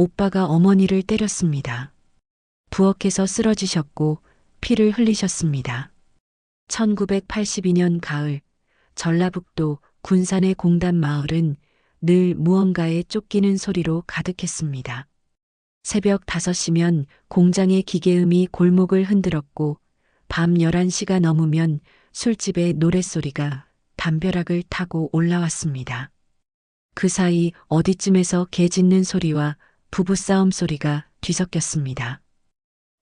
오빠가 어머니를 때렸습니다. 부엌에서 쓰러지셨고 피를 흘리셨습니다. 1982년 가을 전라북도 군산의 공단 마을은 늘 무언가에 쫓기는 소리로 가득했습니다. 새벽 5시면 공장의 기계음이 골목을 흔들었고 밤 11시가 넘으면 술집의 노랫소리가 담벼락을 타고 올라왔습니다. 그 사이 어디쯤에서 개 짖는 소리와 부부싸움 소리가 뒤섞였습니다.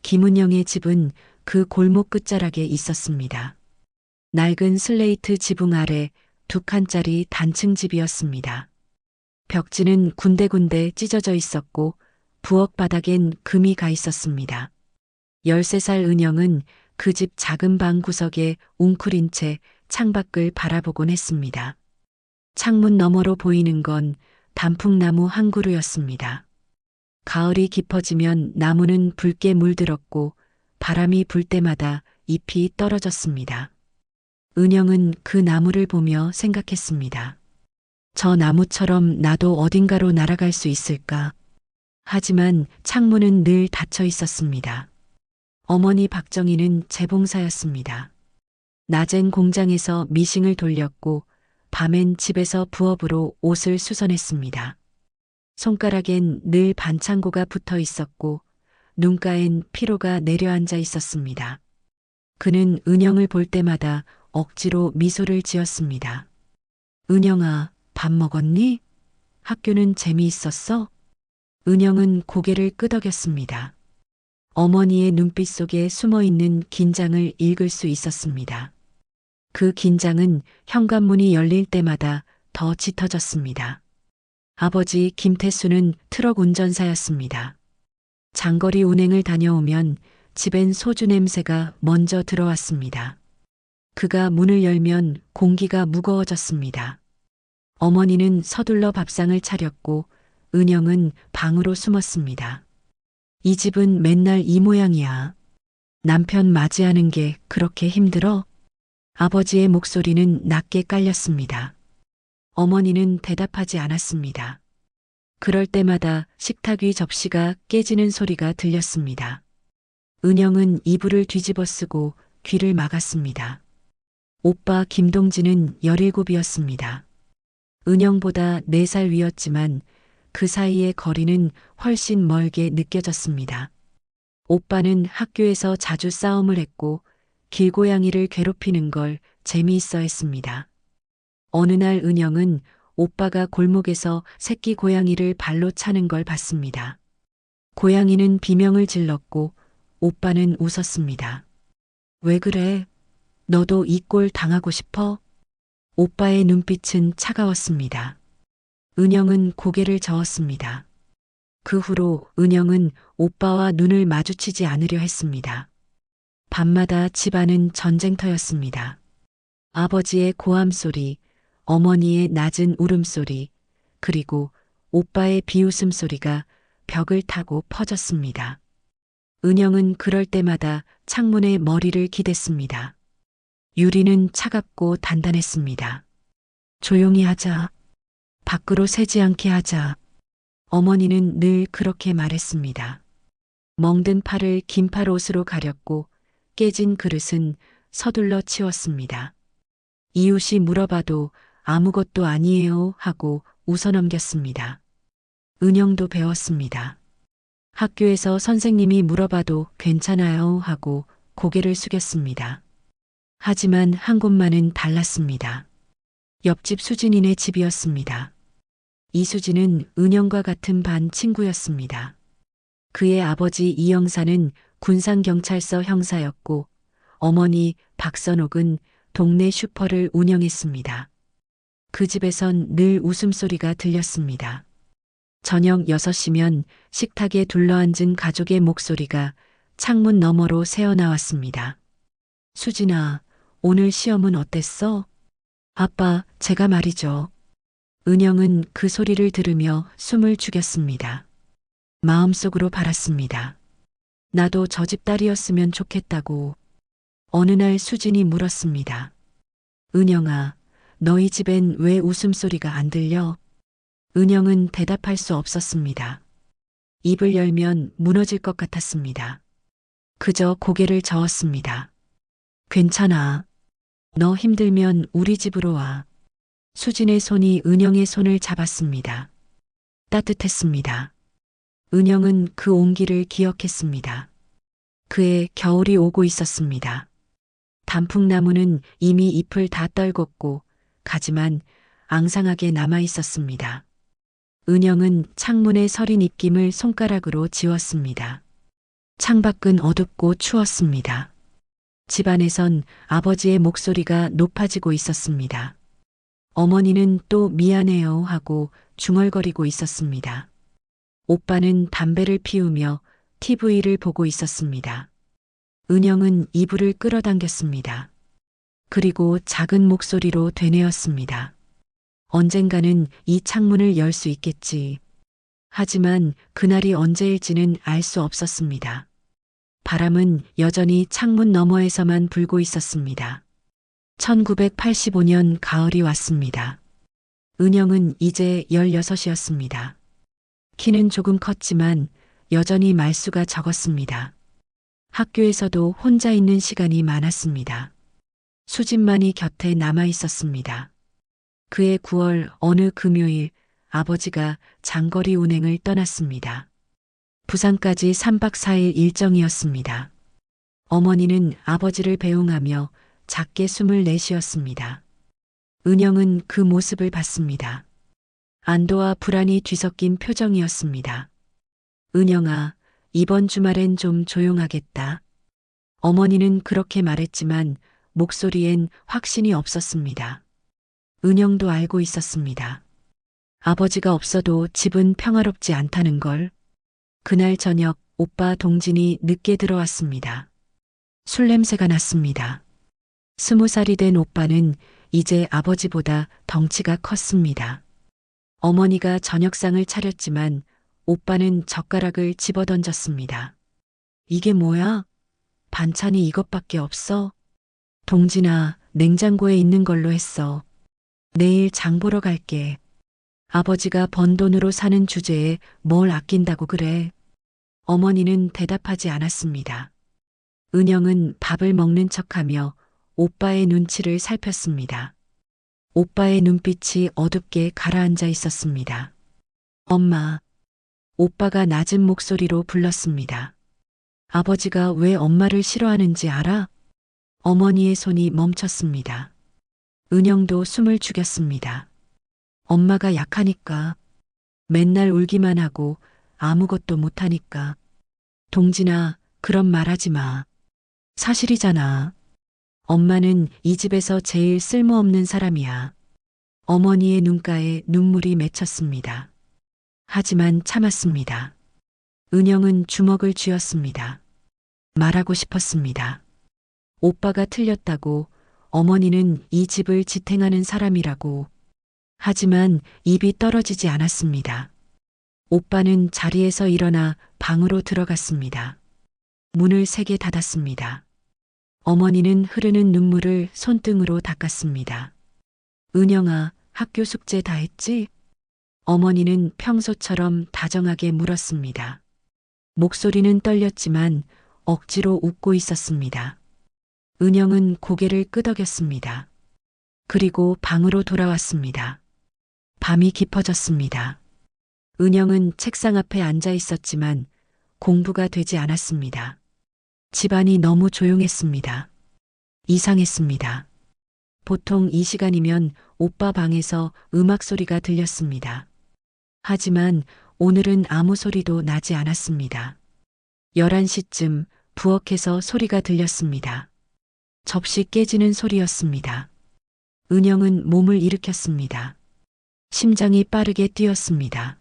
김은영의 집은 그 골목 끝자락에 있었습니다. 낡은 슬레이트 지붕 아래 2칸짜리 단층 집이었습니다. 벽지는 군데군데 찢어져 있었고 부엌 바닥엔 금이 가 있었습니다. 13살 은영은 그 집 작은 방 구석에 웅크린 채 창밖을 바라보곤 했습니다. 창문 너머로 보이는 건 단풍나무 한 그루였습니다. 가을이 깊어지면 나무는 붉게 물들었고 바람이 불 때마다 잎이 떨어졌습니다. 은영은 그 나무를 보며 생각했습니다. 저 나무처럼 나도 어딘가로 날아갈 수 있을까? 하지만 창문은 늘 닫혀 있었습니다. 어머니 박정희는 재봉사였습니다. 낮엔 공장에서 미싱을 돌렸고 밤엔 집에서 부업으로 옷을 수선했습니다. 손가락엔 늘 반창고가 붙어 있었고 눈가엔 피로가 내려앉아 있었습니다. 그는 은영을 볼 때마다 억지로 미소를 지었습니다. 은영아, 밥 먹었니? 학교는 재미있었어? 은영은 고개를 끄덕였습니다. 어머니의 눈빛 속에 숨어 있는 긴장을 읽을 수 있었습니다. 그 긴장은 현관문이 열릴 때마다 더 짙어졌습니다. 아버지 김태수는 트럭 운전사였습니다. 장거리 운행을 다녀오면 집엔 소주 냄새가 먼저 들어왔습니다. 그가 문을 열면 공기가 무거워졌습니다. 어머니는 서둘러 밥상을 차렸고 은영은 방으로 숨었습니다. 이 집은 맨날 이 모양이야. 남편 맞이하는 게 그렇게 힘들어? 아버지의 목소리는 낮게 깔렸습니다. 어머니는 대답하지 않았습니다. 그럴 때마다 식탁 위 접시가 깨지는 소리가 들렸습니다. 은영은 이불을 뒤집어 쓰고 귀를 막았습니다. 오빠 김동진은 17이었습니다. 은영보다 4살 위였지만 그 사이의 거리는 훨씬 멀게 느껴졌습니다. 오빠는 학교에서 자주 싸움을 했고 길고양이를 괴롭히는 걸 재미있어 했습니다. 어느 날 은영은 오빠가 골목에서 새끼 고양이를 발로 차는 걸 봤습니다. 고양이는 비명을 질렀고 오빠는 웃었습니다. 왜 그래? 너도 이 꼴 당하고 싶어? 오빠의 눈빛은 차가웠습니다. 은영은 고개를 저었습니다. 그 후로 은영은 오빠와 눈을 마주치지 않으려 했습니다. 밤마다 집안은 전쟁터였습니다. 아버지의 고함 소리, 어머니의 낮은 울음소리, 그리고 오빠의 비웃음 소리가 벽을 타고 퍼졌습니다. 은영은 그럴 때마다 창문에 머리를 기댔습니다. 유리는 차갑고 단단했습니다. 조용히 하자. 밖으로 새지 않게 하자. 어머니는 늘 그렇게 말했습니다. 멍든 팔을 긴팔 옷으로 가렸고 깨진 그릇은 서둘러 치웠습니다. 이웃이 물어봐도 아무것도 아니에요 하고 웃어넘겼습니다. 은영도 배웠습니다. 학교에서 선생님이 물어봐도 괜찮아요 하고 고개를 숙였습니다. 하지만 한 곳만은 달랐습니다. 옆집 수진이네 집이었습니다. 이수진은 은영과 같은 반 친구였습니다. 그의 아버지 이영사는 군산경찰서 형사였고 어머니 박선옥은 동네 슈퍼를 운영했습니다. 그 집에선 늘 웃음소리가 들렸습니다. 저녁 6시면 식탁에 둘러앉은 가족의 목소리가 창문 너머로 새어나왔습니다. 수진아, 오늘 시험은 어땠어? 아빠, 제가 말이죠. 은영은 그 소리를 들으며 숨을 죽였습니다. 마음속으로 바랐습니다. 나도 저 집 딸이었으면 좋겠다고. 어느 날 수진이 물었습니다. 은영아, 너희 집엔 왜 웃음소리가 안 들려? 은영은 대답할 수 없었습니다. 입을 열면 무너질 것 같았습니다. 그저 고개를 저었습니다. 괜찮아. 너 힘들면 우리 집으로 와. 수진의 손이 은영의 손을 잡았습니다. 따뜻했습니다. 은영은 그 온기를 기억했습니다. 그의 겨울이 오고 있었습니다. 단풍나무는 이미 잎을 다 떨궜고 가지만 앙상하게 남아 있었습니다. 은영은 창문의 서린 입김을 손가락으로 지웠습니다. 창밖은 어둡고 추웠습니다. 집안에선 아버지의 목소리가 높아지고 있었습니다. 어머니는 또 미안해요 하고 중얼거리고 있었습니다. 오빠는 담배를 피우며 TV를 보고 있었습니다. 은영은 이불을 끌어당겼습니다. 그리고 작은 목소리로 되뇌었습니다. 언젠가는 이 창문을 열 수 있겠지. 하지만 그날이 언제일지는 알 수 없었습니다. 바람은 여전히 창문 너머에서만 불고 있었습니다. 1985년 가을이 왔습니다. 은영은 이제 16이었습니다. 키는 조금 컸지만 여전히 말수가 적었습니다. 학교에서도 혼자 있는 시간이 많았습니다. 수진만이 곁에 남아 있었습니다. 그해 9월 어느 금요일 아버지가 장거리 운행을 떠났습니다. 부산까지 3박 4일 일정이었습니다. 어머니는 아버지를 배웅하며 작게 숨을 내쉬었습니다. 은영은 그 모습을 봤습니다. 안도와 불안이 뒤섞인 표정이었습니다. 은영아, 이번 주말엔 좀 조용하겠다. 어머니는 그렇게 말했지만 목소리엔 확신이 없었습니다. 은영도 알고 있었습니다. 아버지가 없어도 집은 평화롭지 않다는 걸. 그날 저녁 오빠 동진이 늦게 들어왔습니다. 술 냄새가 났습니다. 20살이 된 오빠는 이제 아버지보다 덩치가 컸습니다. 어머니가 저녁상을 차렸지만 오빠는 젓가락을 집어던졌습니다. 이게 뭐야? 반찬이 이것밖에 없어? 동진아, 냉장고에 있는 걸로 했어. 내일 장 보러 갈게. 아버지가 번 돈으로 사는 주제에 뭘 아낀다고 그래. 어머니는 대답하지 않았습니다. 은영은 밥을 먹는 척하며 오빠의 눈치를 살폈습니다. 오빠의 눈빛이 어둡게 가라앉아 있었습니다. 엄마. 오빠가 낮은 목소리로 불렀습니다. 아버지가 왜 엄마를 싫어하는지 알아? 어머니의 손이 멈췄습니다. 은영도 숨을 죽였습니다. 엄마가 약하니까. 맨날 울기만 하고 아무것도 못하니까. 동진아, 그런 말 하지 마. 사실이잖아. 엄마는 이 집에서 제일 쓸모없는 사람이야. 어머니의 눈가에 눈물이 맺혔습니다. 하지만 참았습니다. 은영은 주먹을 쥐었습니다. 말하고 싶었습니다. 오빠가 틀렸다고, 어머니는 이 집을 지탱하는 사람이라고. 하지만 입이 떨어지지 않았습니다. 오빠는 자리에서 일어나 방으로 들어갔습니다. 문을 세게 닫았습니다. 어머니는 흐르는 눈물을 손등으로 닦았습니다. 은영아, 학교 숙제 다 했지? 어머니는 평소처럼 다정하게 물었습니다. 목소리는 떨렸지만 억지로 웃고 있었습니다. 은영은 고개를 끄덕였습니다. 그리고 방으로 돌아왔습니다. 밤이 깊어졌습니다. 은영은 책상 앞에 앉아 있었지만 공부가 되지 않았습니다. 집안이 너무 조용했습니다. 이상했습니다. 보통 이 시간이면 오빠 방에서 음악 소리가 들렸습니다. 하지만 오늘은 아무 소리도 나지 않았습니다. 11시쯤 부엌에서 소리가 들렸습니다. 접시 깨지는 소리였습니다. 은영은 몸을 일으켰습니다. 심장이 빠르게 뛰었습니다.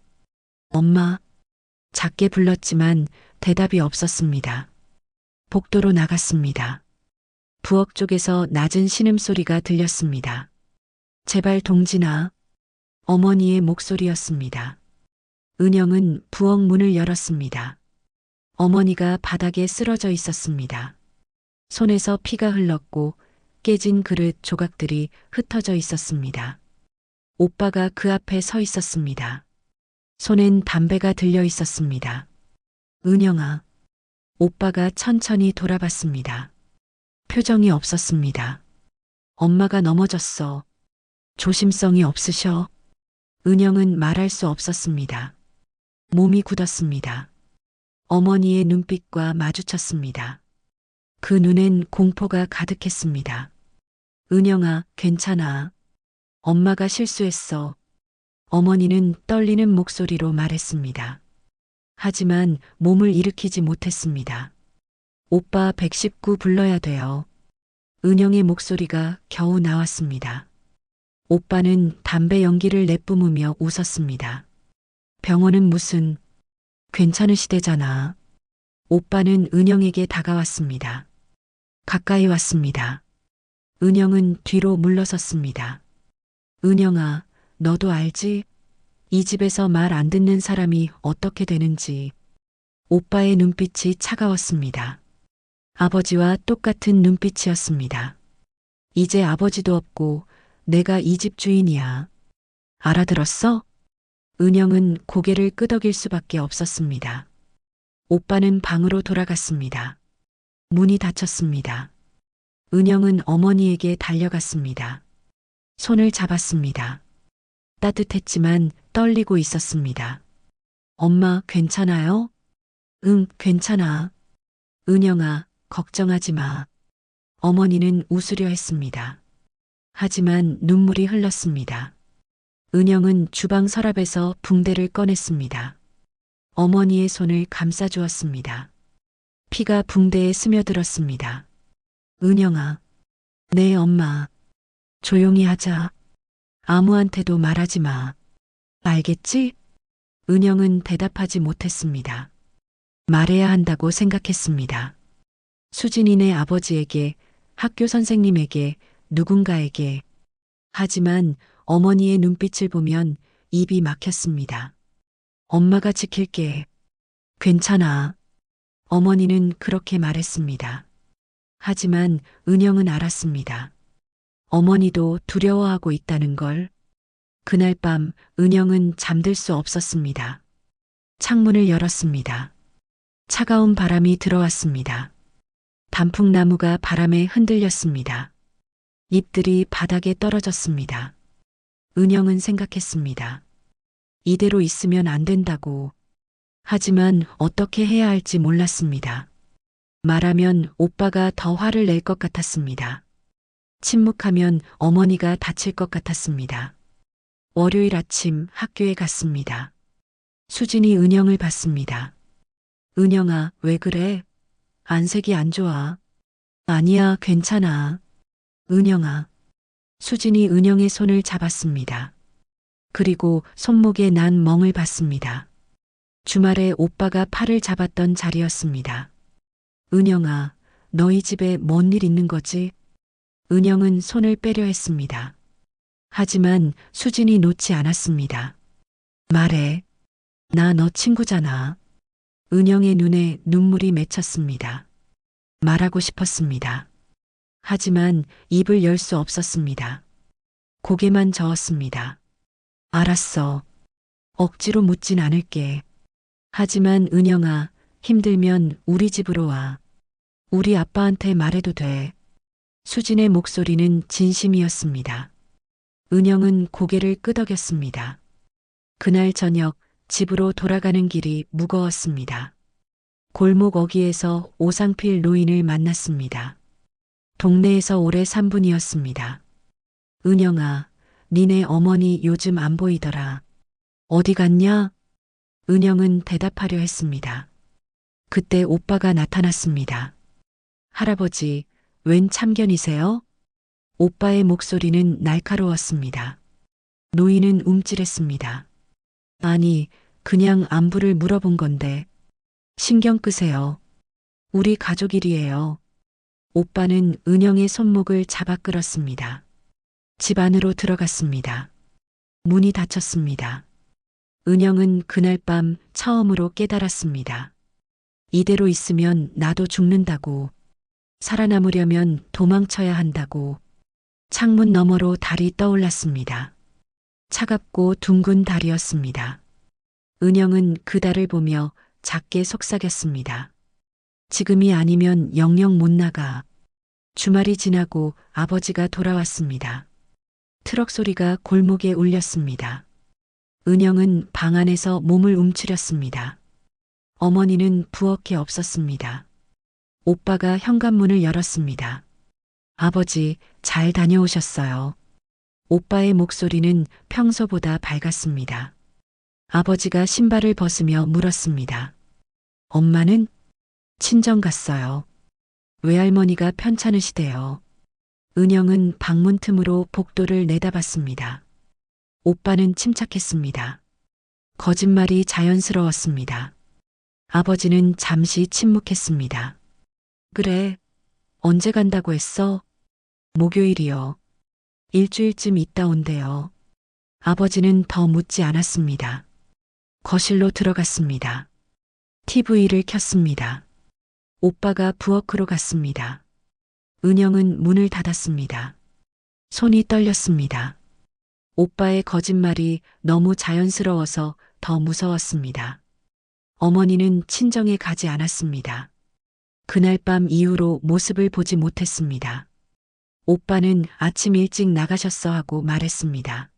엄마. 작게 불렀지만 대답이 없었습니다. 복도로 나갔습니다. 부엌 쪽에서 낮은 신음소리가 들렸습니다. 제발 동진아. 어머니의 목소리였습니다. 은영은 부엌 문을 열었습니다. 어머니가 바닥에 쓰러져 있었습니다. 손에서 피가 흘렀고 깨진 그릇 조각들이 흩어져 있었습니다. 오빠가 그 앞에 서 있었습니다. 손엔 담배가 들려 있었습니다. 은영아. 오빠가 천천히 돌아봤습니다. 표정이 없었습니다. 엄마가 넘어졌어. 조심성이 없으셔. 은영은 말할 수 없었습니다. 몸이 굳었습니다. 어머니의 눈빛과 마주쳤습니다. 그 눈엔 공포가 가득했습니다. 은영아, 괜찮아. 엄마가 실수했어. 어머니는 떨리는 목소리로 말했습니다. 하지만 몸을 일으키지 못했습니다. 오빠 119 불러야 돼요. 은영의 목소리가 겨우 나왔습니다. 오빠는 담배 연기를 내뿜으며 웃었습니다. 병원은 무슨, 괜찮으시대잖아. 오빠는 은영에게 다가왔습니다. 가까이 왔습니다. 은영은 뒤로 물러섰습니다. 은영아, 너도 알지? 이 집에서 말 안 듣는 사람이 어떻게 되는지. 오빠의 눈빛이 차가웠습니다. 아버지와 똑같은 눈빛이었습니다. 이제 아버지도 없고 내가 이 집 주인이야. 알아들었어? 은영은 고개를 끄덕일 수밖에 없었습니다. 오빠는 방으로 돌아갔습니다. 문이 닫혔습니다. 은영은 어머니에게 달려갔습니다. 손을 잡았습니다. 따뜻했지만 떨리고 있었습니다. 엄마, 괜찮아요? 응, 괜찮아. 은영아, 걱정하지 마. 어머니는 웃으려 했습니다. 하지만 눈물이 흘렀습니다. 은영은 주방 서랍에서 붕대를 꺼냈습니다. 어머니의 손을 감싸주었습니다. 피가 붕대에 스며들었습니다. 은영아. 네, 엄마. 조용히 하자. 아무한테도 말하지 마. 알겠지? 은영은 대답하지 못했습니다. 말해야 한다고 생각했습니다. 수진이네 아버지에게, 학교 선생님에게, 누군가에게. 하지만 어머니의 눈빛을 보면 입이 막혔습니다. 엄마가 지킬게. 괜찮아. 어머니는 그렇게 말했습니다. 하지만 은영은 알았습니다. 어머니도 두려워하고 있다는 걸. 그날 밤 은영은 잠들 수 없었습니다. 창문을 열었습니다. 차가운 바람이 들어왔습니다. 단풍나무가 바람에 흔들렸습니다. 잎들이 바닥에 떨어졌습니다. 은영은 생각했습니다. 이대로 있으면 안 된다고. 하지만 어떻게 해야 할지 몰랐습니다. 말하면 오빠가 더 화를 낼 것 같았습니다. 침묵하면 어머니가 다칠 것 같았습니다. 월요일 아침 학교에 갔습니다. 수진이 은영을 봤습니다. 은영아, 왜 그래? 안색이 안 좋아. 아니야, 괜찮아. 은영아. 수진이 은영의 손을 잡았습니다. 그리고 손목에 난 멍을 봤습니다. 주말에 오빠가 팔을 잡았던 자리였습니다. 은영아, 너희 집에 뭔 일 있는 거지? 은영은 손을 빼려 했습니다. 하지만 수진이 놓지 않았습니다. 말해. 나 너 친구잖아. 은영의 눈에 눈물이 맺혔습니다. 말하고 싶었습니다. 하지만 입을 열 수 없었습니다. 고개만 저었습니다. 알았어. 억지로 묻진 않을게. 하지만 은영아, 힘들면 우리 집으로 와. 우리 아빠한테 말해도 돼. 수진의 목소리는 진심이었습니다. 은영은 고개를 끄덕였습니다. 그날 저녁 집으로 돌아가는 길이 무거웠습니다. 골목 어귀에서 오상필 노인을 만났습니다. 동네에서 오래 산 분이었습니다. 은영아, 니네 어머니 요즘 안 보이더라. 어디 갔냐? 은영은 대답하려 했습니다. 그때 오빠가 나타났습니다. 할아버지, 웬 참견이세요? 오빠의 목소리는 날카로웠습니다. 노인은 움찔했습니다. 아니, 그냥 안부를 물어본 건데. 신경 끄세요. 우리 가족 일이에요. 오빠는 은영의 손목을 잡아 끌었습니다. 집 안으로 들어갔습니다. 문이 닫혔습니다. 은영은 그날 밤 처음으로 깨달았습니다. 이대로 있으면 나도 죽는다고. 살아남으려면 도망쳐야 한다고. 창문 너머로 달이 떠올랐습니다. 차갑고 둥근 달이었습니다. 은영은 그 달을 보며 작게 속삭였습니다. 지금이 아니면 영영 못 나가. 주말이 지나고 아버지가 돌아왔습니다. 트럭 소리가 골목에 울렸습니다. 은영은 방 안에서 몸을 움츠렸습니다. 어머니는 부엌에 없었습니다. 오빠가 현관문을 열었습니다. 아버지, 잘 다녀오셨어요. 오빠의 목소리는 평소보다 밝았습니다. 아버지가 신발을 벗으며 물었습니다. 엄마는? 친정 갔어요. 외할머니가 편찮으시대요. 은영은 방문 틈으로 복도를 내다봤습니다. 오빠는 침착했습니다. 거짓말이 자연스러웠습니다. 아버지는 잠시 침묵했습니다. 그래, 언제 간다고 했어? 목요일이요. 일주일쯤 있다 온대요. 아버지는 더 묻지 않았습니다. 거실로 들어갔습니다. TV를 켰습니다. 오빠가 부엌으로 갔습니다. 은영은 문을 닫았습니다. 손이 떨렸습니다. 오빠의 거짓말이 너무 자연스러워서 더 무서웠습니다. 어머니는 친정에 가지 않았습니다. 그날 밤 이후로 모습을 보지 못했습니다. 오빠는 아침 일찍 나가셨어 하고 말했습니다.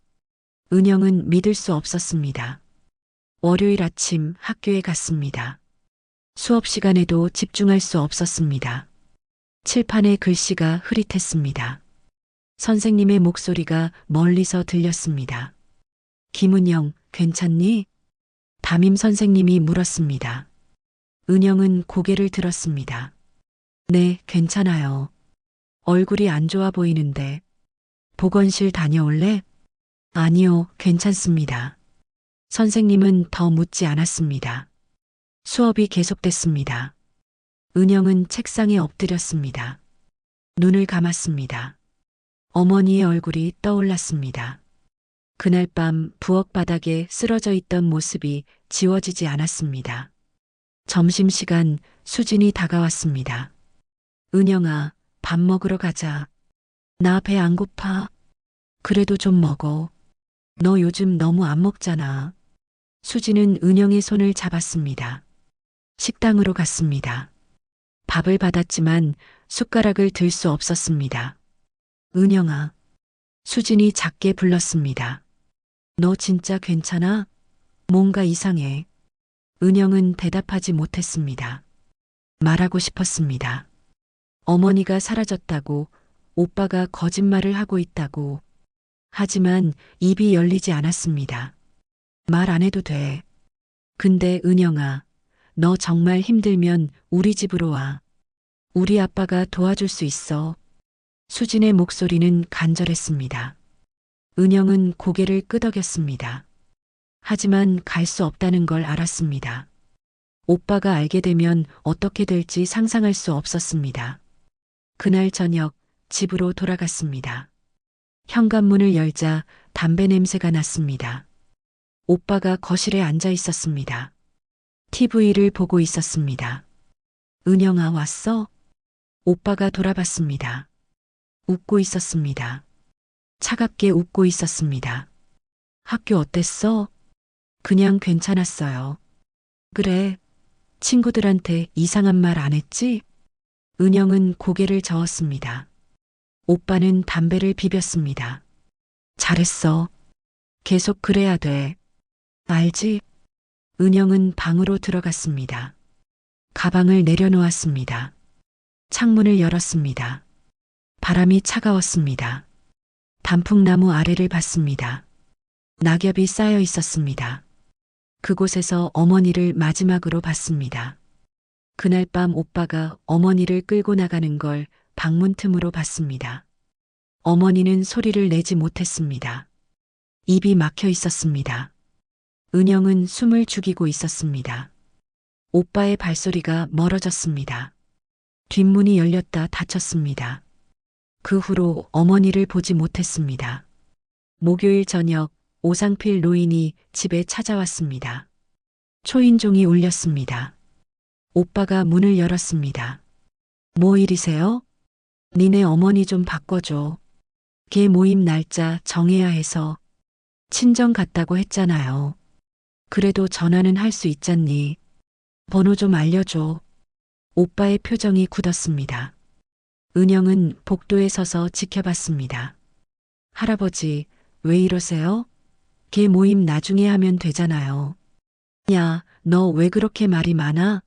은영은 믿을 수 없었습니다. 월요일 아침 학교에 갔습니다. 수업 시간에도 집중할 수 없었습니다. 칠판에 글씨가 흐릿했습니다. 선생님의 목소리가 멀리서 들렸습니다. 김은영, 괜찮니? 담임 선생님이 물었습니다. 은영은 고개를 들었습니다. 네, 괜찮아요. 얼굴이 안 좋아 보이는데. 보건실 다녀올래? 아니요, 괜찮습니다. 선생님은 더 묻지 않았습니다. 수업이 계속됐습니다. 은영은 책상에 엎드렸습니다. 눈을 감았습니다. 어머니의 얼굴이 떠올랐습니다. 그날 밤 부엌 바닥에 쓰러져 있던 모습이 지워지지 않았습니다. 점심시간 수진이 다가왔습니다. 은영아, 밥 먹으러 가자. 나 배 안 고파. 그래도 좀 먹어. 너 요즘 너무 안 먹잖아. 수진은 은영의 손을 잡았습니다. 식당으로 갔습니다. 밥을 받았지만 숟가락을 들 수 없었습니다. 은영아. 수진이 작게 불렀습니다. 너 진짜 괜찮아? 뭔가 이상해. 은영은 대답하지 못했습니다. 말하고 싶었습니다. 어머니가 사라졌다고, 오빠가 거짓말을 하고 있다고. 하지만 입이 열리지 않았습니다. 말 안 해도 돼. 근데 은영아, 너 정말 힘들면 우리 집으로 와. 우리 아빠가 도와줄 수 있어. 수진의 목소리는 간절했습니다. 은영은 고개를 끄덕였습니다. 하지만 갈 수 없다는 걸 알았습니다. 오빠가 알게 되면 어떻게 될지 상상할 수 없었습니다. 그날 저녁 집으로 돌아갔습니다. 현관문을 열자 담배 냄새가 났습니다. 오빠가 거실에 앉아 있었습니다. TV를 보고 있었습니다. 은영아, 왔어? 오빠가 돌아봤습니다. 웃고 있었습니다. 차갑게 웃고 있었습니다. 학교 어땠어? 그냥 괜찮았어요. 그래, 친구들한테 이상한 말 안 했지? 은영은 고개를 저었습니다. 오빠는 담배를 비볐습니다. 잘했어. 계속 그래야 돼. 알지? 은영은 방으로 들어갔습니다. 가방을 내려놓았습니다. 창문을 열었습니다. 바람이 차가웠습니다. 단풍나무 아래를 봤습니다. 낙엽이 쌓여 있었습니다. 그곳에서 어머니를 마지막으로 봤습니다. 그날 밤 오빠가 어머니를 끌고 나가는 걸 방문 틈으로 봤습니다. 어머니는 소리를 내지 못했습니다. 입이 막혀 있었습니다. 은영은 숨을 죽이고 있었습니다. 오빠의 발소리가 멀어졌습니다. 뒷문이 열렸다 닫혔습니다. 그 후로 어머니를 보지 못했습니다. 목요일 저녁 오상필 노인이 집에 찾아왔습니다. 초인종이 울렸습니다. 오빠가 문을 열었습니다. 뭐 일이세요? 니네 어머니 좀 바꿔줘. 걔 모임 날짜 정해야 해서. 친정 갔다고 했잖아요. 그래도 전화는 할 수 있잖니. 번호 좀 알려줘. 오빠의 표정이 굳었습니다. 은영은 복도에 서서 지켜봤습니다. 할아버지, 왜 이러세요? 걔 모임 나중에 하면 되잖아요. 야, 너 왜 그렇게 말이 많아?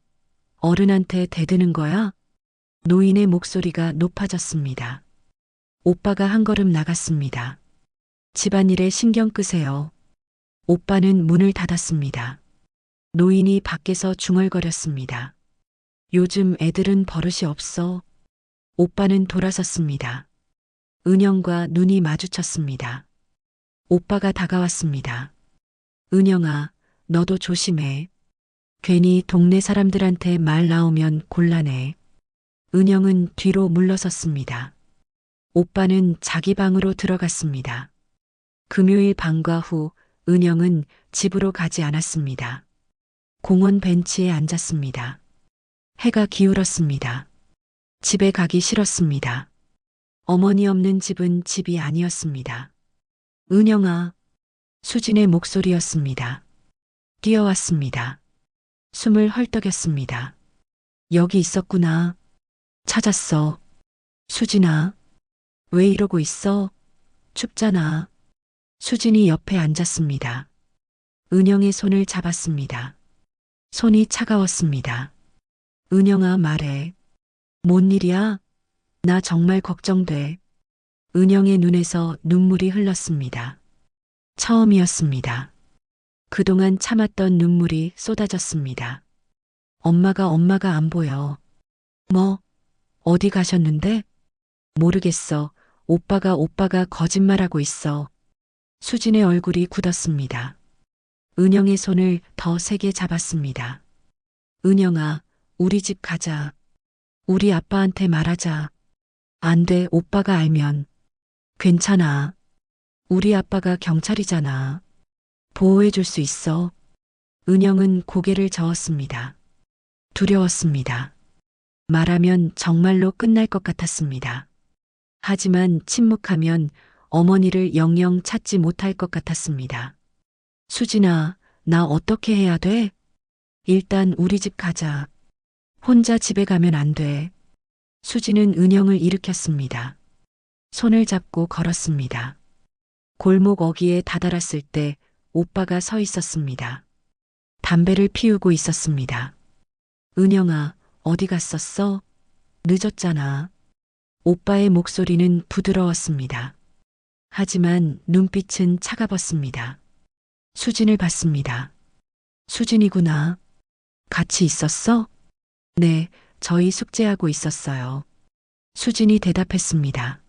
어른한테 대드는 거야? 노인의 목소리가 높아졌습니다. 오빠가 한 걸음 나갔습니다. 집안일에 신경 끄세요. 오빠는 문을 닫았습니다. 노인이 밖에서 중얼거렸습니다. 요즘 애들은 버릇이 없어. 오빠는 돌아섰습니다. 은영과 눈이 마주쳤습니다. 오빠가 다가왔습니다. 은영아, 너도 조심해. 괜히 동네 사람들한테 말 나오면 곤란해. 은영은 뒤로 물러섰습니다. 오빠는 자기 방으로 들어갔습니다. 금요일 방과 후 은영은 집으로 가지 않았습니다. 공원 벤치에 앉았습니다. 해가 기울었습니다. 집에 가기 싫었습니다. 어머니 없는 집은 집이 아니었습니다. 은영아, 수진의 목소리였습니다. 뛰어왔습니다. 숨을 헐떡였습니다. 여기 있었구나. 찾았어. 수진아, 왜 이러고 있어? 춥잖아. 수진이 옆에 앉았습니다. 은영의 손을 잡았습니다. 손이 차가웠습니다. 은영아, 말해. 뭔 일이야? 나 정말 걱정돼. 은영의 눈에서 눈물이 흘렀습니다. 처음이었습니다. 그동안 참았던 눈물이 쏟아졌습니다. 엄마가 안 보여. 뭐, 어디 가셨는데? 모르겠어. 오빠가 거짓말하고 있어. 수진의 얼굴이 굳었습니다. 은영의 손을 더 세게 잡았습니다. 은영아, 우리 집 가자. 우리 아빠한테 말하자. 안 돼, 오빠가 알면. 괜찮아. 우리 아빠가 경찰이잖아. 보호해 줄 수 있어. 은영은 고개를 저었습니다. 두려웠습니다. 말하면 정말로 끝날 것 같았습니다. 하지만 침묵하면 어머니를 영영 찾지 못할 것 같았습니다. 수진아, 나 어떻게 해야 돼? 일단 우리 집 가자. 혼자 집에 가면 안 돼. 수진은 은영을 일으켰습니다. 손을 잡고 걸었습니다. 골목 어귀에 다다랐을 때 오빠가 서 있었습니다. 담배를 피우고 있었습니다. 은영아, 어디 갔었어? 늦었잖아. 오빠의 목소리는 부드러웠습니다. 하지만 눈빛은 차가웠습니다. 수진을 봤습니다. 수진이구나. 같이 있었어? 네, 저희 숙제하고 있었어요. 수진이 대답했습니다.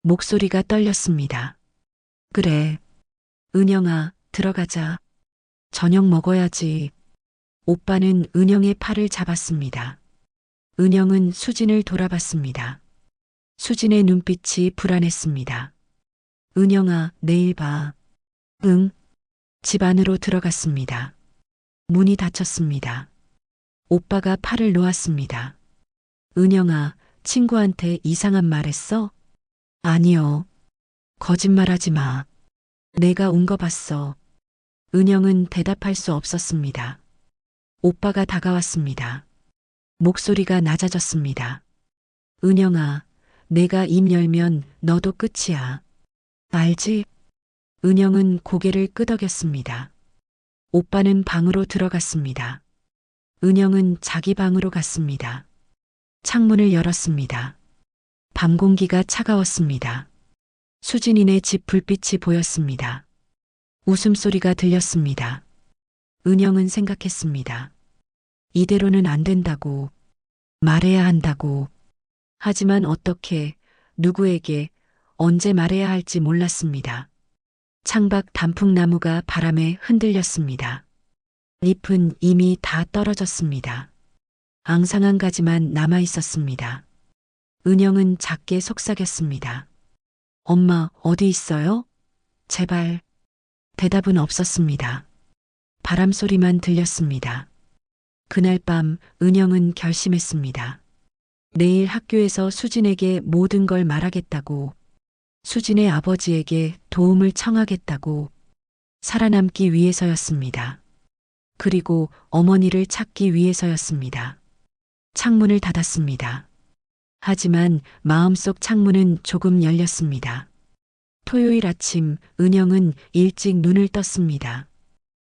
목소리가 떨렸습니다. 그래. 은영아, 들어가자. 저녁 먹어야지. 오빠는 은영의 팔을 잡았습니다. 은영은 수진을 돌아봤습니다. 수진의 눈빛이 불안했습니다. 은영아, 내일 봐. 응. 집 안으로 들어갔습니다. 문이 닫혔습니다. 오빠가 팔을 놓았습니다. 은영아, 친구한테 이상한 말 했어? 아니요. 거짓말하지 마. 내가 운 거 봤어. 은영은 대답할 수 없었습니다. 오빠가 다가왔습니다. 목소리가 낮아졌습니다. 은영아, 내가 입 열면 너도 끝이야. 알지? 은영은 고개를 끄덕였습니다. 오빠는 방으로 들어갔습니다. 은영은 자기 방으로 갔습니다. 창문을 열었습니다. 밤 공기가 차가웠습니다. 수진이네 집 불빛이 보였습니다. 웃음소리가 들렸습니다. 은영은 생각했습니다. 이대로는 안 된다고, 말해야 한다고. 하지만 어떻게, 누구에게, 언제 말해야 할지 몰랐습니다. 창밖 단풍나무가 바람에 흔들렸습니다. 잎은 이미 다 떨어졌습니다. 앙상한 가지만 남아 있었습니다. 은영은 작게 속삭였습니다. 엄마, 어디 있어요? 제발. 대답은 없었습니다. 바람 소리만 들렸습니다. 그날 밤 은영은 결심했습니다. 내일 학교에서 수진에게 모든 걸 말하겠다고, 수진의 아버지에게 도움을 청하겠다고, 살아남기 위해서였습니다. 그리고 어머니를 찾기 위해서였습니다. 창문을 닫았습니다. 하지만 마음속 창문은 조금 열렸습니다. 토요일 아침 은영은 일찍 눈을 떴습니다.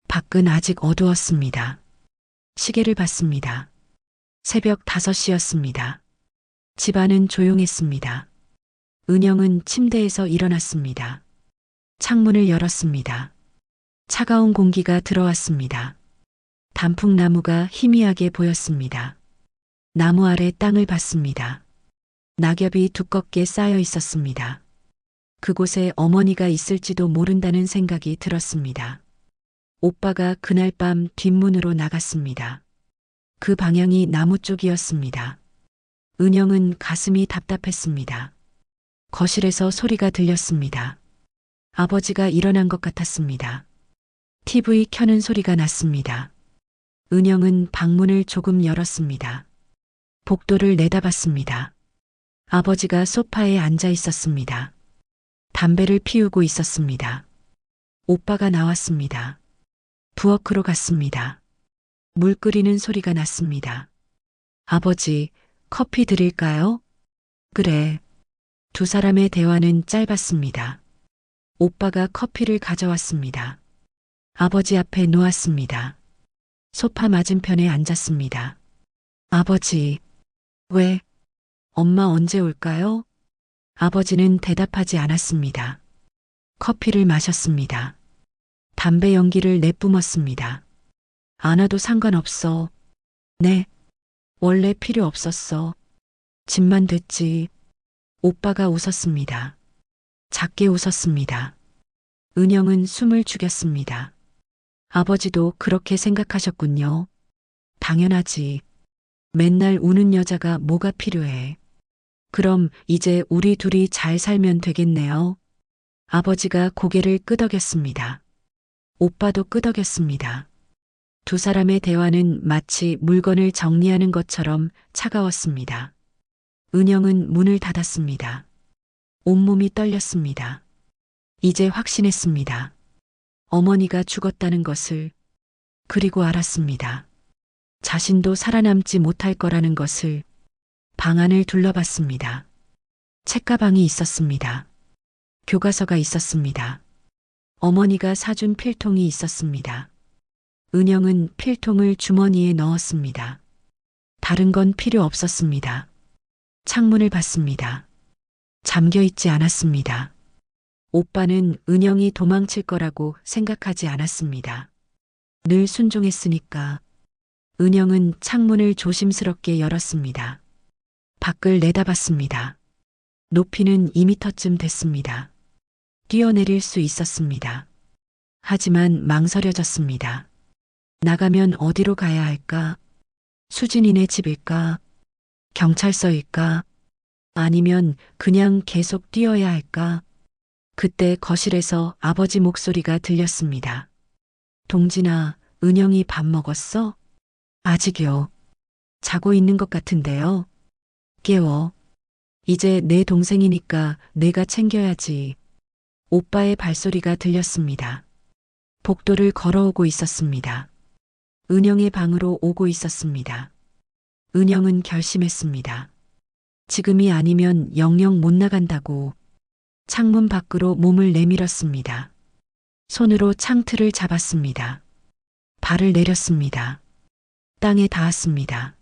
밖은 아직 어두웠습니다. 시계를 봤습니다. 새벽 5시였습니다. 집안은 조용했습니다. 은영은 침대에서 일어났습니다. 창문을 열었습니다. 차가운 공기가 들어왔습니다. 단풍나무가 희미하게 보였습니다. 나무 아래 땅을 봤습니다. 낙엽이 두껍게 쌓여 있었습니다. 그곳에 어머니가 있을지도 모른다는 생각이 들었습니다. 오빠가 그날 밤 뒷문으로 나갔습니다. 그 방향이 나무 쪽이었습니다. 은영은 가슴이 답답했습니다. 거실에서 소리가 들렸습니다. 아버지가 일어난 것 같았습니다. TV 켜는 소리가 났습니다. 은영은 방문을 조금 열었습니다. 복도를 내다봤습니다. 아버지가 소파에 앉아 있었습니다. 담배를 피우고 있었습니다. 오빠가 나왔습니다. 부엌으로 갔습니다. 물 끓이는 소리가 났습니다. 아버지, 커피 드릴까요? 그래. 두 사람의 대화는 짧았습니다. 오빠가 커피를 가져왔습니다. 아버지 앞에 놓았습니다. 소파 맞은편에 앉았습니다. 아버지, 왜? 엄마 언제 올까요? 아버지는 대답하지 않았습니다. 커피를 마셨습니다. 담배 연기를 내뿜었습니다. 안 와도 상관없어. 네. 원래 필요 없었어. 집만 됐지. 오빠가 웃었습니다. 작게 웃었습니다. 은영은 숨을 죽였습니다. 아버지도 그렇게 생각하셨군요. 당연하지. 맨날 우는 여자가 뭐가 필요해. 그럼 이제 우리 둘이 잘 살면 되겠네요. 아버지가 고개를 끄덕였습니다. 오빠도 끄덕였습니다. 두 사람의 대화는 마치 물건을 정리하는 것처럼 차가웠습니다. 은영은 문을 닫았습니다. 온몸이 떨렸습니다. 이제 확신했습니다. 어머니가 죽었다는 것을, 그리고 알았습니다. 자신도 살아남지 못할 거라는 것을. 방 안을 둘러봤습니다. 책가방이 있었습니다. 교과서가 있었습니다. 어머니가 사준 필통이 있었습니다. 은영은 필통을 주머니에 넣었습니다. 다른 건 필요 없었습니다. 창문을 봤습니다. 잠겨 있지 않았습니다. 오빠는 은영이 도망칠 거라고 생각하지 않았습니다. 늘 순종했으니까. 은영은 창문을 조심스럽게 열었습니다. 밖을 내다봤습니다. 높이는 2미터쯤 됐습니다. 뛰어내릴 수 있었습니다. 하지만 망설여졌습니다. 나가면 어디로 가야 할까? 수진이네 집일까? 경찰서일까? 아니면 그냥 계속 뛰어야 할까? 그때 거실에서 아버지 목소리가 들렸습니다. 동진아, 은영이 밥 먹었어? 아직요. 자고 있는 것 같은데요. 깨워. 이제 내 동생이니까 내가 챙겨야지. 오빠의 발소리가 들렸습니다. 복도를 걸어오고 있었습니다. 은영의 방으로 오고 있었습니다. 은영은 결심했습니다. 지금이 아니면 영영 못 나간다고. 창문 밖으로 몸을 내밀었습니다. 손으로 창틀을 잡았습니다. 발을 내렸습니다. 땅에 닿았습니다.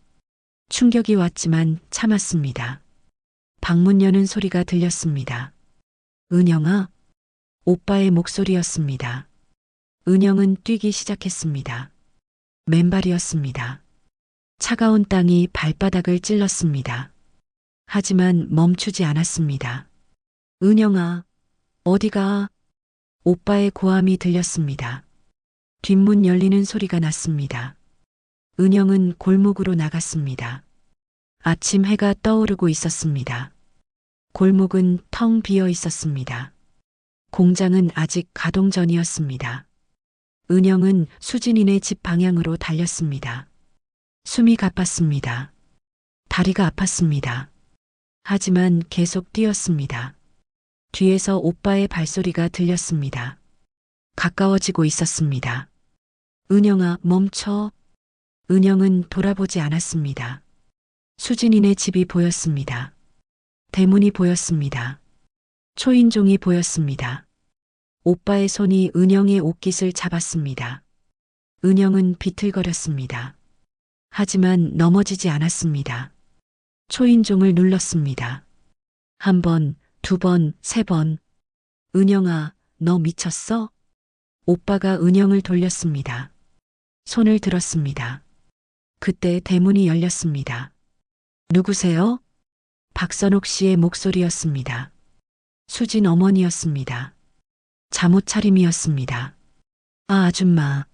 충격이 왔지만 참았습니다. 방문 여는 소리가 들렸습니다. 은영아? 오빠의 목소리였습니다. 은영은 뛰기 시작했습니다. 맨발이었습니다. 차가운 땅이 발바닥을 찔렀습니다. 하지만 멈추지 않았습니다. 은영아, 어디가? 오빠의 고함이 들렸습니다. 뒷문 열리는 소리가 났습니다. 은영은 골목으로 나갔습니다. 아침 해가 떠오르고 있었습니다. 골목은 텅 비어 있었습니다. 공장은 아직 가동 전이었습니다. 은영은 수진이네 집 방향으로 달렸습니다. 숨이 가빴습니다. 다리가 아팠습니다. 하지만 계속 뛰었습니다. 뒤에서 오빠의 발소리가 들렸습니다. 가까워지고 있었습니다. 은영아, 멈춰. 은영은 돌아보지 않았습니다. 수진이네 집이 보였습니다. 대문이 보였습니다. 초인종이 보였습니다. 오빠의 손이 은영의 옷깃을 잡았습니다. 은영은 비틀거렸습니다. 하지만 넘어지지 않았습니다. 초인종을 눌렀습니다. 한 번, 두 번, 세 번. 은영아, 너 미쳤어? 오빠가 은영을 돌렸습니다. 손을 들었습니다. 그때 대문이 열렸습니다. 누구세요? 박선옥 씨의 목소리였습니다. 수진 어머니였습니다. 잠옷 차림이었습니다. 아, 아줌마.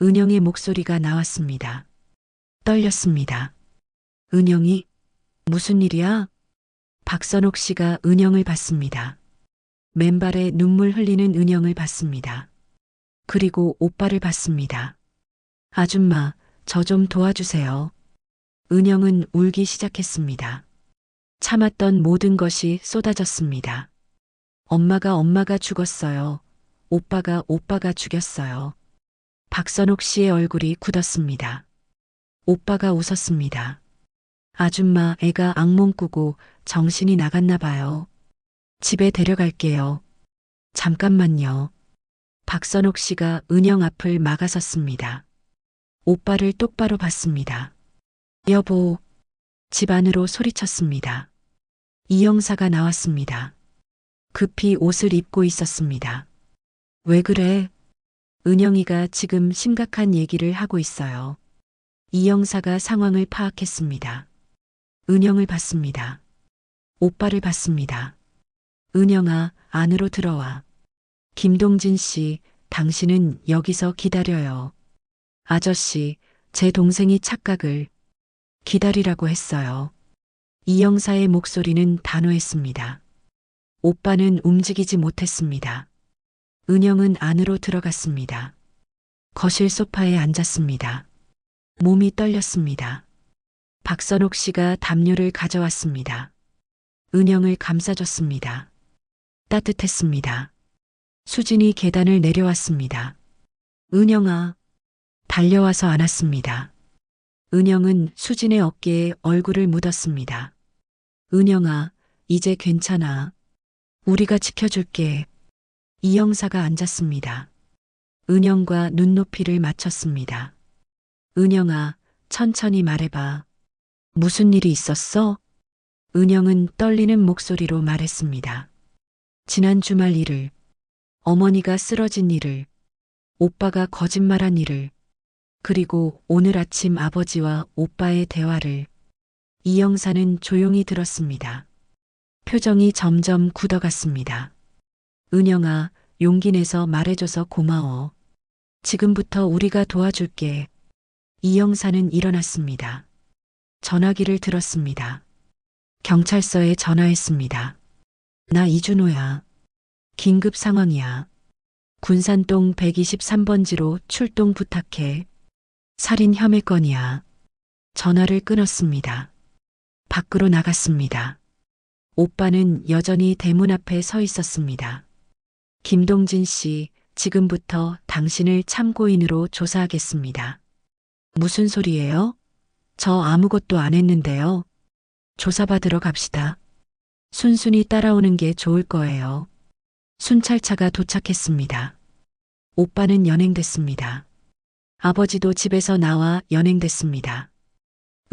은영의 목소리가 나왔습니다. 떨렸습니다. 은영이? 무슨 일이야? 박선옥 씨가 은영을 봤습니다. 맨발에 눈물 흘리는 은영을 봤습니다. 그리고 오빠를 봤습니다. 아줌마, 저 좀 도와주세요. 은영은 울기 시작했습니다. 참았던 모든 것이 쏟아졌습니다. 엄마가 죽었어요. 오빠가 죽였어요. 박선옥 씨의 얼굴이 굳었습니다. 오빠가 웃었습니다. 아줌마, 애가 악몽 꾸고 정신이 나갔나 봐요. 집에 데려갈게요. 잠깐만요. 박선옥 씨가 은영 앞을 막아섰습니다. 오빠를 똑바로 봤습니다. 여보. 집 안으로 소리쳤습니다. 이 형사가 나왔습니다. 급히 옷을 입고 있었습니다. 왜 그래? 은영이가 지금 심각한 얘기를 하고 있어요. 이 형사가 상황을 파악했습니다. 은영을 봤습니다. 오빠를 봤습니다. 은영아, 안으로 들어와. 김동진 씨, 당신은 여기서 기다려요. 아저씨, 제 동생이 착각을 기다리라고 했어요. 이 형사의 목소리는 단호했습니다. 오빠는 움직이지 못했습니다. 은영은 안으로 들어갔습니다. 거실 소파에 앉았습니다. 몸이 떨렸습니다. 박선옥 씨가 담요를 가져왔습니다. 은영을 감싸줬습니다. 따뜻했습니다. 수진이 계단을 내려왔습니다. 은영아. 달려와서 안았습니다. 은영은 수진의 어깨에 얼굴을 묻었습니다. 은영아, 이제 괜찮아. 우리가 지켜줄게. 이 형사가 앉았습니다. 은영과 눈높이를 맞췄습니다. 은영아, 천천히 말해봐. 무슨 일이 있었어? 은영은 떨리는 목소리로 말했습니다. 지난 주말 일을, 어머니가 쓰러진 일을, 오빠가 거짓말한 일을, 그리고 오늘 아침 아버지와 오빠의 대화를. 이 형사는 조용히 들었습니다. 표정이 점점 굳어갔습니다. 은영아, 용기 내서 말해줘서 고마워. 지금부터 우리가 도와줄게. 이 형사는 일어났습니다. 전화기를 들었습니다. 경찰서에 전화했습니다. 나 이준호야. 긴급 상황이야. 군산동 123번지로 출동 부탁해. 살인 혐의 건이야. 전화를 끊었습니다. 밖으로 나갔습니다. 오빠는 여전히 대문 앞에 서 있었습니다. 김동진 씨, 지금부터 당신을 참고인으로 조사하겠습니다. 무슨 소리예요? 저 아무것도 안 했는데요. 조사받으러 갑시다. 순순히 따라오는 게 좋을 거예요. 순찰차가 도착했습니다. 오빠는 연행됐습니다. 아버지도 집에서 나와 연행됐습니다.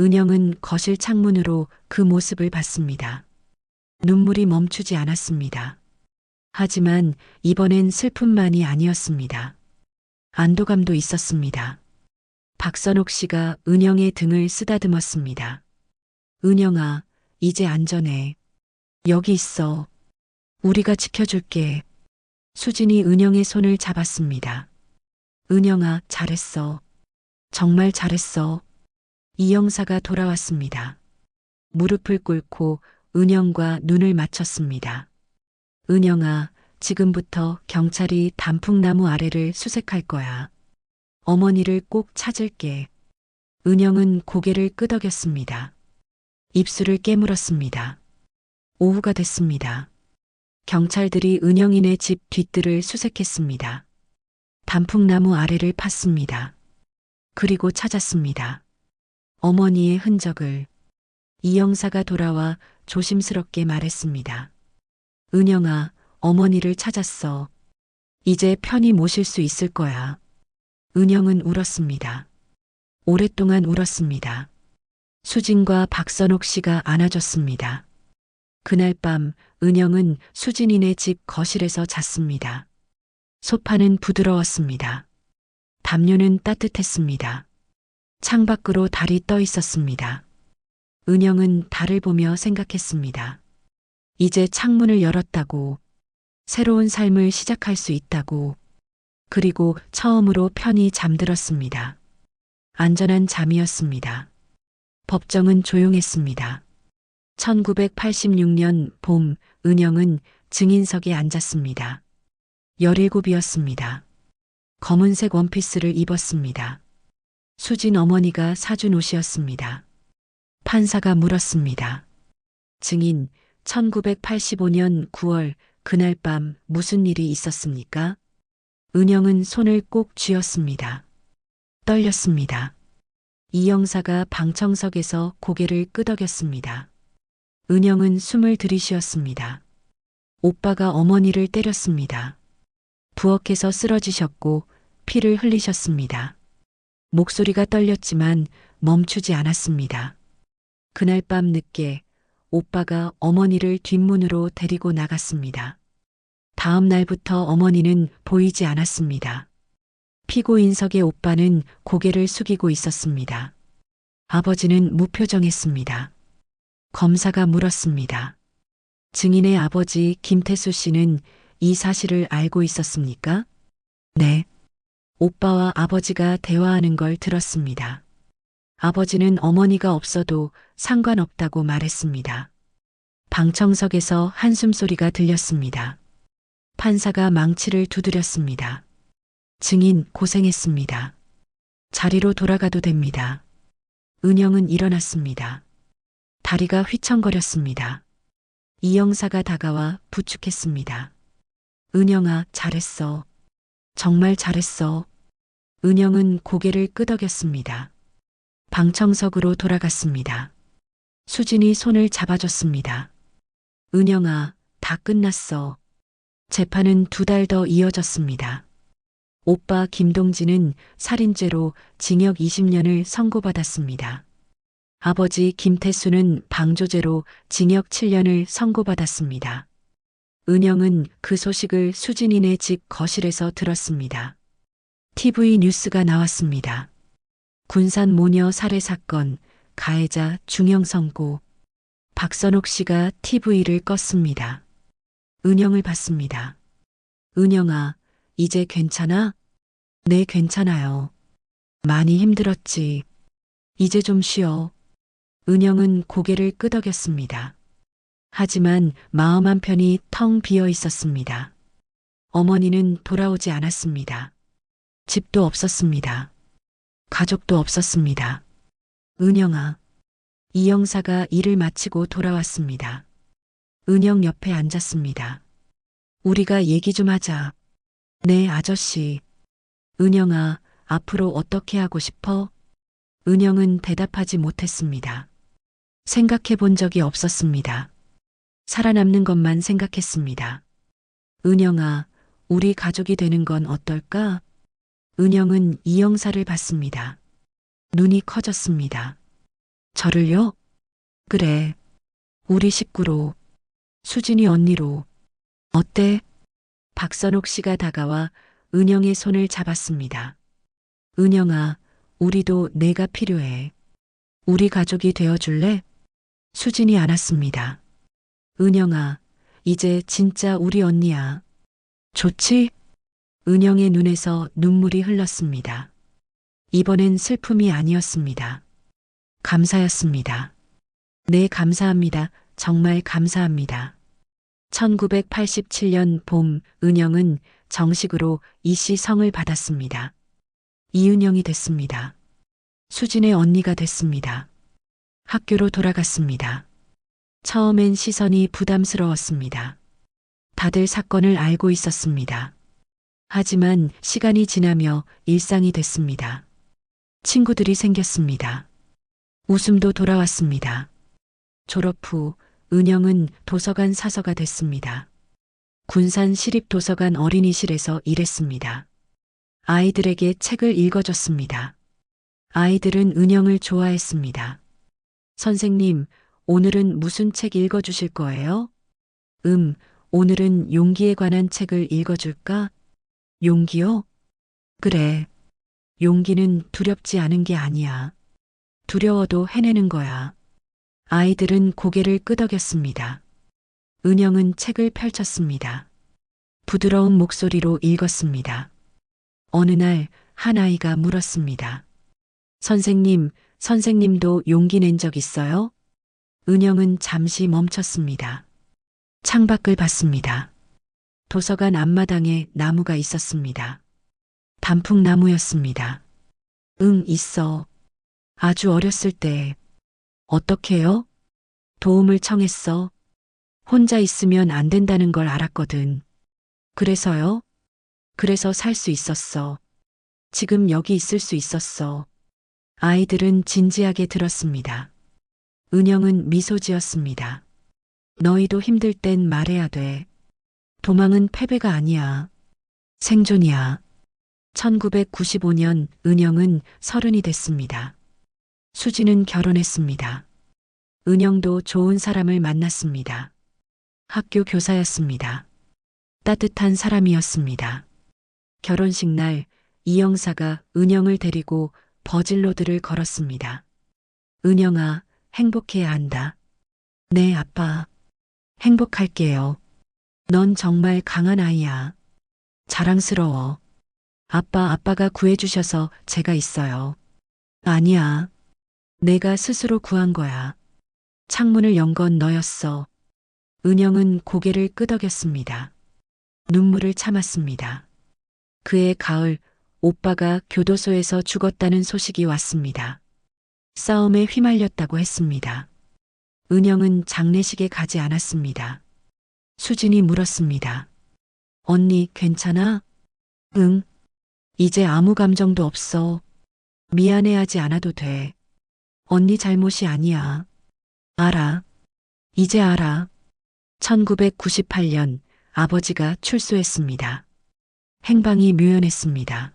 은영은 거실 창문으로 그 모습을 봤습니다. 눈물이 멈추지 않았습니다. 하지만 이번엔 슬픔만이 아니었습니다. 안도감도 있었습니다. 박선옥 씨가 은영의 등을 쓰다듬었습니다. 은영아, 이제 안전해. 여기 있어. 우리가 지켜줄게. 수진이 은영의 손을 잡았습니다. 은영아, 잘했어. 정말 잘했어. 이 형사가 돌아왔습니다. 무릎을 꿇고 은영과 눈을 맞췄습니다. 은영아, 지금부터 경찰이 단풍나무 아래를 수색할 거야. 어머니를 꼭 찾을게. 은영은 고개를 끄덕였습니다. 입술을 깨물었습니다. 오후가 됐습니다. 경찰들이 은영이네 집 뒷뜰을 수색했습니다. 단풍나무 아래를 팠습니다. 그리고 찾았습니다. 어머니의 흔적을. 이영사가 돌아와 조심스럽게 말했습니다. 은영아, 어머니를 찾았어. 이제 편히 모실 수 있을 거야. 은영은 울었습니다. 오랫동안 울었습니다. 수진과 박선옥 씨가 안아줬습니다. 그날 밤 은영은 수진이네 집 거실에서 잤습니다. 소파는 부드러웠습니다. 담요는 따뜻했습니다. 창밖으로 달이 떠 있었습니다. 은영은 달을 보며 생각했습니다. 이제 창문을 열었다고, 새로운 삶을 시작할 수 있다고, 그리고 처음으로 편히 잠들었습니다. 안전한 잠이었습니다. 법정은 조용했습니다. 1986년 봄, 은영은 증인석에 앉았습니다. 17이었습니다. 검은색 원피스를 입었습니다. 수진 어머니가 사준 옷이었습니다. 판사가 물었습니다. 증인, 1985년 9월 그날 밤 무슨 일이 있었습니까? 은영은 손을 꼭 쥐었습니다. 떨렸습니다. 이 형사가 방청석에서 고개를 끄덕였습니다. 은영은 숨을 들이쉬었습니다. 오빠가 어머니를 때렸습니다. 부엌에서 쓰러지셨고 피를 흘리셨습니다. 목소리가 떨렸지만 멈추지 않았습니다. 그날 밤 늦게 오빠가 어머니를 뒷문으로 데리고 나갔습니다. 다음 날부터 어머니는 보이지 않았습니다. 피고인석의 오빠는 고개를 숙이고 있었습니다. 아버지는 무표정했습니다. 검사가 물었습니다. 증인의 아버지 김태수 씨는 이 사실을 알고 있었습니까? 네. 오빠와 아버지가 대화하는 걸 들었습니다. 아버지는 어머니가 없어도 상관없다고 말했습니다. 방청석에서 한숨소리가 들렸습니다. 판사가 망치를 두드렸습니다. 증인 고생했습니다. 자리로 돌아가도 됩니다. 은영은 일어났습니다. 다리가 휘청거렸습니다. 이 형사가 다가와 부축했습니다. 은영아, 잘했어. 정말 잘했어. 은영은 고개를 끄덕였습니다. 방청석으로 돌아갔습니다. 수진이 손을 잡아줬습니다. 은영아, 다 끝났어. 재판은 2달 더 이어졌습니다. 오빠 김동진은 살인죄로 징역 20년을 선고받았습니다. 아버지 김태수는 방조죄로 징역 7년을 선고받았습니다. 은영은 그 소식을 수진이네 집 거실에서 들었습니다. TV 뉴스가 나왔습니다. 군산 모녀 살해 사건, 가해자 중형 선고. 박선옥 씨가 TV를 껐습니다. 은영을 봤습니다. 은영아, 이제 괜찮아? 네, 괜찮아요. 많이 힘들었지. 이제 좀 쉬어. 은영은 고개를 끄덕였습니다. 하지만 마음 한편이 텅 비어 있었습니다. 어머니는 돌아오지 않았습니다. 집도 없었습니다. 가족도 없었습니다. 은영아, 이 형사가 일을 마치고 돌아왔습니다. 은영 옆에 앉았습니다. 우리가 얘기 좀 하자. 네, 아저씨. 은영아, 앞으로 어떻게 하고 싶어? 은영은 대답하지 못했습니다. 생각해 본 적이 없었습니다. 살아남는 것만 생각했습니다. 은영아, 우리 가족이 되는 건 어떨까? 은영은 이 형사를 봤습니다. 눈이 커졌습니다. 저를요? 그래. 우리 식구로. 수진이 언니로. 어때? 박선옥 씨가 다가와 은영의 손을 잡았습니다. 은영아, 우리도 내가 필요해. 우리 가족이 되어줄래? 수진이 안았습니다. 은영아, 이제 진짜 우리 언니야. 좋지? 은영의 눈에서 눈물이 흘렀습니다. 이번엔 슬픔이 아니었습니다. 감사였습니다. 네, 감사합니다. 정말 감사합니다. 1987년 봄, 은영은 정식으로 이씨 성을 받았습니다. 이은영이 됐습니다. 수진의 언니가 됐습니다. 학교로 돌아갔습니다. 처음엔 시선이 부담스러웠습니다. 다들 사건을 알고 있었습니다. 하지만 시간이 지나며 일상이 됐습니다. 친구들이 생겼습니다. 웃음도 돌아왔습니다. 졸업 후 은영은 도서관 사서가 됐습니다. 군산 시립도서관 어린이실에서 일했습니다. 아이들에게 책을 읽어줬습니다. 아이들은 은영을 좋아했습니다. 선생님, 오늘은 무슨 책 읽어주실 거예요? 오늘은 용기에 관한 책을 읽어줄까? 용기요? 그래. 용기는 두렵지 않은 게 아니야. 두려워도 해내는 거야. 아이들은 고개를 끄덕였습니다. 은영은 책을 펼쳤습니다. 부드러운 목소리로 읽었습니다. 어느 날 한 아이가 물었습니다. 선생님, 선생님도 용기 낸 적 있어요? 은영은 잠시 멈췄습니다. 창밖을 봤습니다. 도서관 앞마당에 나무가 있었습니다. 단풍나무였습니다. 응, 있어. 아주 어렸을 때. 어떻게요? 도움을 청했어. 혼자 있으면 안 된다는 걸 알았거든. 그래서요? 그래서 살 수 있었어. 지금 여기 있을 수 있었어. 아이들은 진지하게 들었습니다. 은영은 미소 지었습니다. 너희도 힘들 땐 말해야 돼. 도망은 패배가 아니야. 생존이야. 1995년 은영은 30이 됐습니다. 수지는 결혼했습니다. 은영도 좋은 사람을 만났습니다. 학교 교사였습니다. 따뜻한 사람이었습니다. 결혼식 날 이 형사가 은영을 데리고 버질로드를 걸었습니다. 은영아, 행복해야 한다. 네, 아빠. 행복할게요. 넌 정말 강한 아이야. 자랑스러워. 아빠가 구해주셔서 제가 있어요. 아니야. 내가 스스로 구한 거야. 창문을 연 건 너였어. 은영은 고개를 끄덕였습니다. 눈물을 참았습니다. 그해 가을, 오빠가 교도소에서 죽었다는 소식이 왔습니다. 싸움에 휘말렸다고 했습니다. 은영은 장례식에 가지 않았습니다. 수진이 물었습니다. 언니, 괜찮아? 응. 이제 아무 감정도 없어. 미안해하지 않아도 돼. 언니 잘못이 아니야. 알아. 이제 알아. 1998년 아버지가 출소했습니다. 행방이 묘연했습니다.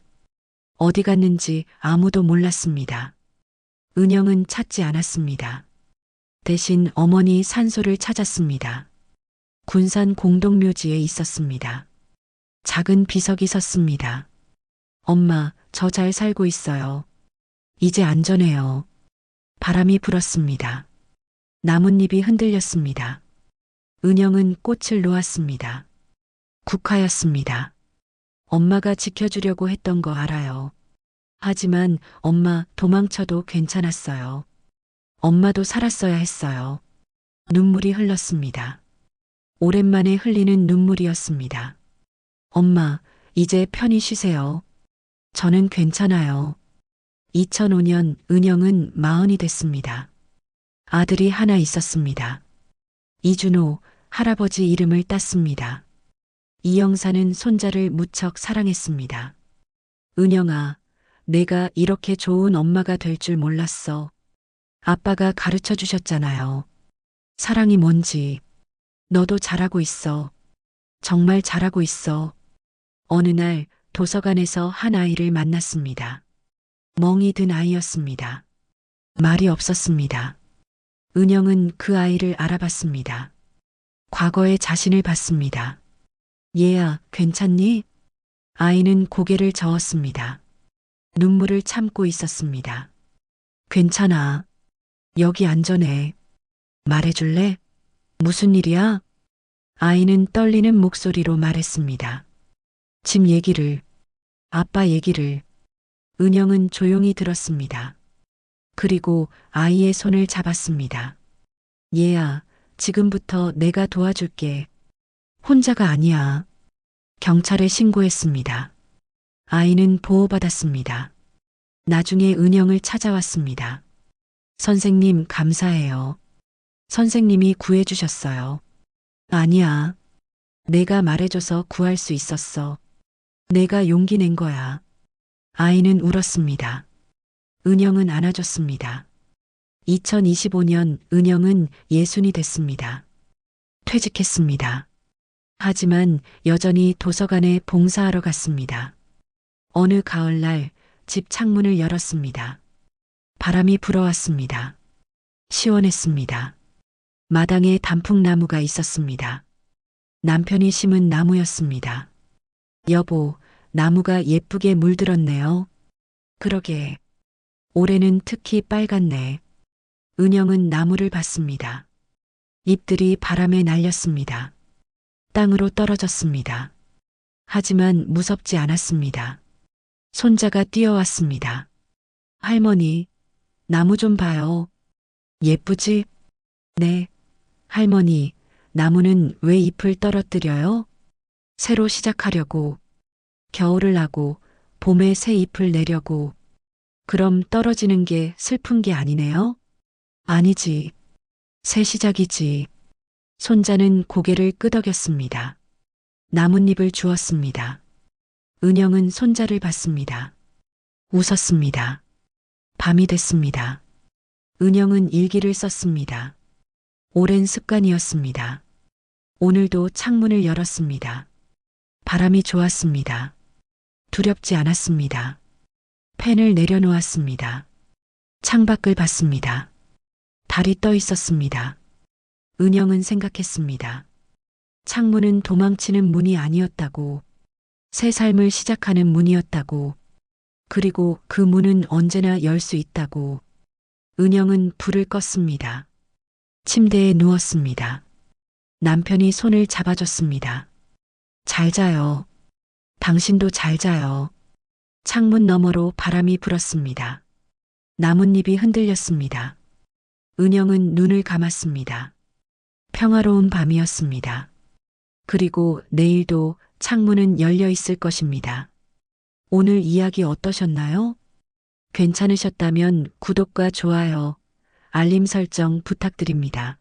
어디 갔는지 아무도 몰랐습니다. 은영은 찾지 않았습니다. 대신 어머니 산소를 찾았습니다. 군산 공동묘지에 있었습니다. 작은 비석이 섰습니다. 엄마, 저 잘 살고 있어요. 이제 안전해요. 바람이 불었습니다. 나뭇잎이 흔들렸습니다. 은영은 꽃을 놓았습니다. 국화였습니다. 엄마가 지켜주려고 했던 거 알아요. 하지만 엄마 도망쳐도 괜찮았어요. 엄마도 살았어야 했어요. 눈물이 흘렀습니다. 오랜만에 흘리는 눈물이었습니다. 엄마, 이제 편히 쉬세요. 저는 괜찮아요. 2005년 은영은 40이 됐습니다. 아들이 하나 있었습니다. 이준호, 할아버지 이름을 땄습니다. 이 형사는 손자를 무척 사랑했습니다. 은영아, 내가 이렇게 좋은 엄마가 될 줄 몰랐어. 아빠가 가르쳐 주셨잖아요. 사랑이 뭔지. 너도 잘하고 있어. 정말 잘하고 있어. 어느 날 도서관에서 한 아이를 만났습니다. 멍이 든 아이였습니다. 말이 없었습니다. 은영은 그 아이를 알아봤습니다. 과거의 자신을 봤습니다. 얘야, 괜찮니? 아이는 고개를 저었습니다. 눈물을 참고 있었습니다. 괜찮아. 여기 안전해. 말해줄래? 무슨 일이야? 아이는 떨리는 목소리로 말했습니다. 집 얘기를, 아빠 얘기를. 은영은 조용히 들었습니다. 그리고 아이의 손을 잡았습니다. 얘야, 지금부터 내가 도와줄게. 혼자가 아니야. 경찰에 신고했습니다. 아이는 보호받았습니다. 나중에 은영을 찾아왔습니다. 선생님, 감사해요. 선생님이 구해주셨어요. 아니야. 내가 말해줘서 구할 수 있었어. 내가 용기 낸 거야. 아이는 울었습니다. 은영은 안아줬습니다. 2025년 은영은 예순이 됐습니다. 퇴직했습니다. 하지만 여전히 도서관에 봉사하러 갔습니다. 어느 가을날 집 창문을 열었습니다. 바람이 불어왔습니다. 시원했습니다. 마당에 단풍나무가 있었습니다. 남편이 심은 나무였습니다. 여보, 나무가 예쁘게 물들었네요. 그러게. 올해는 특히 빨갛네. 은영은 나무를 봤습니다. 잎들이 바람에 날렸습니다. 땅으로 떨어졌습니다. 하지만 무섭지 않았습니다. 손자가 뛰어왔습니다. 할머니, 나무 좀 봐요. 예쁘지? 네. 할머니, 나무는 왜 잎을 떨어뜨려요? 새로 시작하려고. 겨울을 나고 봄에 새 잎을 내려고. 그럼 떨어지는 게 슬픈 게 아니네요? 아니지. 새 시작이지. 손자는 고개를 끄덕였습니다. 나뭇잎을 주었습니다. 은영은 손자를 봤습니다. 웃었습니다. 밤이 됐습니다. 은영은 일기를 썼습니다. 오랜 습관이었습니다. 오늘도 창문을 열었습니다. 바람이 좋았습니다. 두렵지 않았습니다. 펜을 내려놓았습니다. 창밖을 봤습니다. 달이 떠 있었습니다. 은영은 생각했습니다. 창문은 도망치는 문이 아니었다고, 새 삶을 시작하는 문이었다고, 그리고 그 문은 언제나 열 수 있다고. 은영은 불을 껐습니다. 침대에 누웠습니다. 남편이 손을 잡아줬습니다. 잘 자요. 당신도 잘 자요. 창문 너머로 바람이 불었습니다. 나뭇잎이 흔들렸습니다. 은영은 눈을 감았습니다. 평화로운 밤이었습니다. 그리고 내일도 창문은 열려 있을 것입니다. 오늘 이야기 어떠셨나요? 괜찮으셨다면 구독과 좋아요, 알림 설정 부탁드립니다.